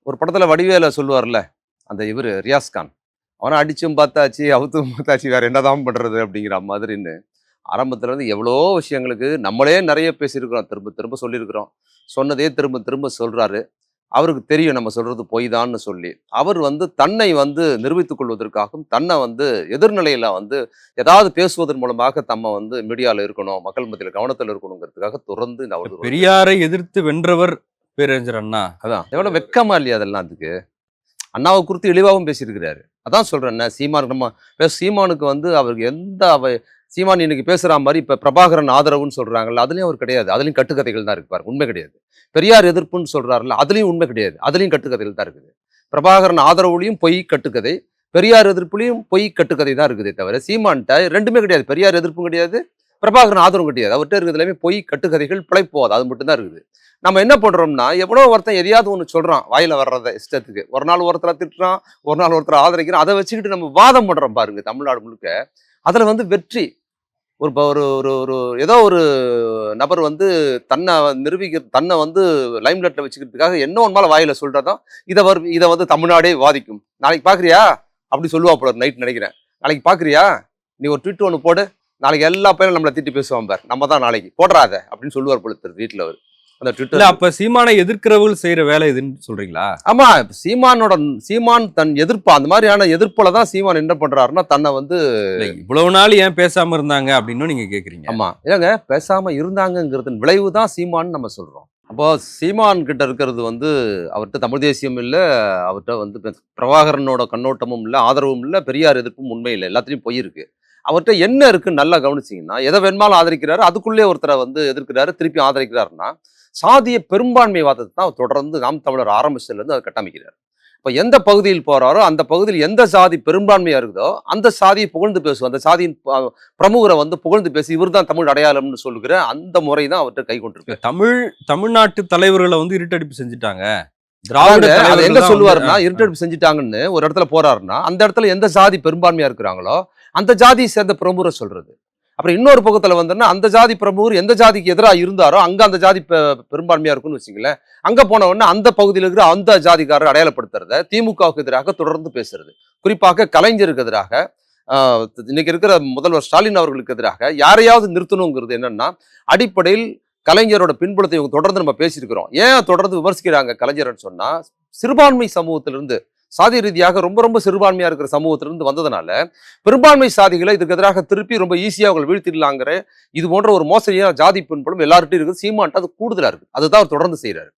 ஒரு படத்துல வடிவேல சொல்லுவார்ல, அந்த இவரு ரியாஸ் கான். அவன அடிச்சும் பார்த்தாச்சு, அவுத்தும் பார்த்தாச்சு, வேற என்னதான் பண்றது அப்படிங்கிற மாதிரின்னு. ஆரம்பத்துல இருந்து எவ்வளவோ விஷயங்களுக்கு நம்மளே நெறைய பேசியிருக்கிறோம். திரும்ப திரும்ப சொல்லியிருக்கிறோம். சொன்னதே திரும்ப திரும்ப சொல்றாரு. அவருக்கு தெரியும் நம்ம சொல்றது பொய் தான்னு சொல்லி. அவர் வந்து தன்னை வந்து நிரூபித்துக் கொள்வதற்காகவும், தன்னை வந்து எதிர்நிலையில வந்து ஏதாவது பேசுவதன் மூலமாக தம்ம வந்து மீடியால இருக்கணும், மக்கள் மத்தியில கவனத்துல இருக்கணுங்கிறதுக்காக தொடர்ந்து இந்த அவதூறு பெரியாரை எதிர்த்து வென்றவர் பேரறிஞர் அண்ணா. அதான் எவ்வளவு வெட்கமா இல்லையா அதெல்லாம் அதுக்கு? அண்ணாவ குறித்து இழிவாவும் பேசியிருக்கிறாரு. அதான் சொல்றேன்ல, சீமான் நம்ம சீமானுக்கு வந்து அவருக்கு சீமான் இன்னைக்கு பேசுற மாரி இப்ப பிரபாகரன் ஆதரவுன்னு சொல்றாங்கல்ல, அதுலயும் அவர் கிடையாது. அதுலயும் கட்டுக்கதைகள் தான் இருக்கு பாருங்க. உண்மை கிடையாது. பெரியார் எதிர்ப்புன்னு சொல்றாருல்ல, அதுலயும் உண்மை கிடையாது. அதுலயும் கட்டுக்கதைகள் தான் இருக்குது. பிரபாகரன் ஆதரவுலயும் பொய் கட்டுக்கதை, பெரியார் எதிர்ப்புலயும் பொய் கட்டுக்கதை தான் இருக்குதே தவிர, சீமான்ட்ட 2மே கிடையாது. பெரியார் எதிர்ப்பும் கிடையாது, பிரபாகரன் ஆதரவும் கிடையாது. அவர்ட்ட இருக்கிறது எல்லாமே பொய் கட்டுக்கதைகள், பிழைப்போது அது மட்டும் தான் இருக்குது. நம்ம என்ன பண்றோம்னா, எவனோ ஒருத்தன் எதையாவது ஒண்ணு சொல்றான், வாயில வர்றத இஷ்டத்துக்கு. ஒரு நாள் ஒருத்தர திட்டுறான், ஒரு நாள் ஒருத்தர ஆதரிக்கிறான். அத வச்சுக்கிட்டு நம்ம வாதம் பண்றோம் பாருங்க தமிழ்நாடு முழுக்க. அதுல வந்து வெற்றி. ஒரு ப ஒரு ஒரு ஒரு ஏதோ ஒரு நபர் வந்து தன்னை வந்து லைம்லைட்ல வச்சுக்கிறதுக்காக என்ன ஒன்னு மேல வாயில சொல்றதான் இத வந்து தமிழ்நாடே வாதிக்கும். நாளைக்கு பாக்குறியா? அப்படி சொல்லுவா போல நைட் நினைக்கிறேன். நாளைக்கு பாக்குறியா? நீ ஒரு ட்வீட் ஒண்ணு போடு. நாளைக்கு எல்லா பேரும் நம்மளை திட்டி பேசுவான் பார். நம்ம தான் நாளைக்கு போடுறாத அப்படின்னு சொல்லுவார் போல வீட்டுல அவர். அந்த இல்ல ட்விட்டர் அப்ப சீமானை எதிர்க்கிறவர்கள் செய்யற வேலை இதுன்னு சொல்றீங்களா? ஆமா. சீமான் தன் எதிர்ப்பு அந்த மாதிரியான எதிர்ப்புல தான் சீமான் என்ன பண்றாருன்னா தன்னை வந்து இல்ல இவ்வளவு நாள் ஏன் பேசாம இருந்தாங்க அப்படின்னு நீங்க கேக்குறீங்க. ஆமா இல்லங்க பேசாம இருந்தாங்கங்கிறதன் விளைவு தான் சீமான்னு நம்ம சொல்றோம். அப்போ சீமான் கிட்ட இருக்கிறது வந்து அவர்கிட்ட தமிழ் தேசியம் இல்ல, அவர்கிட்ட வந்து பிரபாகரனோட கண்ணோட்டமும் இல்ல, ஆதரவும் இல்ல, பெரியார் எதிர்ப்பும் உண்மை இல்லை, எல்லாத்துலயும் பொய் இருக்கு. அவர்கிட்ட என்ன இருக்குன்னு நல்லா கவனிச்சீங்கன்னா, எதை வேணுமாலும் ஆதரிக்கிறாரு, அதுக்குள்ளே ஒருத்தரை வந்து எதிர்க்கிறாரு, திருப்பி ஆதரிக்கிறாருன்னா சாதிய பெரும்பான்மைவாதத்தை தான் தொடர்ந்து நாம் தமிழர் ஆரம்பிச்சதுல இருந்து அதை கட்டமைக்கிறார். இப்ப எந்த பகுதியில் போறாரோ அந்த பகுதியில் எந்த சாதி பெரும்பான்மையா இருக்குதோ அந்த சாதியை புகழ்ந்து பேசுவோம். அந்த சாதியின் பிரமுகரை வந்து புகழ்ந்து பேசி இவர் தான் தமிழ் அடையாளம்னு சொல்லுகிற அந்த முறை தான் அவர்கிட்ட கை கொண்டிருக்கு. தமிழ்நாட்டு தலைவர்களை வந்து இருட்டடிப்பு செஞ்சுட்டாங்க. எங்க சொல்லுவாருன்னா இருட்டடிப்பு செஞ்சுட்டாங்கன்னு ஒரு இடத்துல போறாருன்னா அந்த இடத்துல எந்த சாதி பெரும்பான்மையா இருக்கிறாங்களோ அந்த ஜாதியை சேர்ந்த பிரமுகரை சொல்றது. அப்புறம் இன்னொரு பக்கத்துல வந்தோம்னா அந்த ஜாதி பிரமுகர் எந்த ஜாதிக்கு எதிராக இருந்தாரோ அங்க அந்த ஜாதி பெரும்பான்மையா இருக்குன்னு வச்சுங்களேன். அங்க போன உடனே அந்த பகுதியில் இருக்கிற அந்த ஜாதிக்காரர் அடையாளப்படுத்துறத திமுகவுக்கு எதிராக தொடர்ந்து பேசுறது. குறிப்பாக கலைஞருக்கு எதிராக இன்னைக்கு இருக்கிற முதல்வர் ஸ்டாலின் அவர்களுக்கு எதிராக யாரையாவது நிறுத்தணுங்கிறது என்னன்னா அடிப்படையில் கலைஞரோட பின்புலத்தை இவங்க தொடர்ந்து நம்ம பேசியிருக்கிறோம். ஏன் தொடர்ந்து விமர்சிக்கிறாங்க கலைஞர்னு சொன்னா சிறுபான்மை சமூகத்திலிருந்து சாதி ரீதியாக ரொம்ப ரொம்ப சிறுபான்மையா இருக்கிற சமூகத்திலிருந்து வந்ததுனால பெரும்பான்மை சாதிகளை இதுக்கு எதிராக திருப்பி ரொம்ப ஈஸியா அவங்க வீழ்த்திடலாங்கிற இது போன்ற ஒரு மோசடியா ஜாதி பின்புலம் எல்லார்ட்டையும் இருக்குது. சீமான்ட்டு அது கூடுதலா இருக்கு. அதுதான் அவர் தொடர்ந்து செய்யறாரு.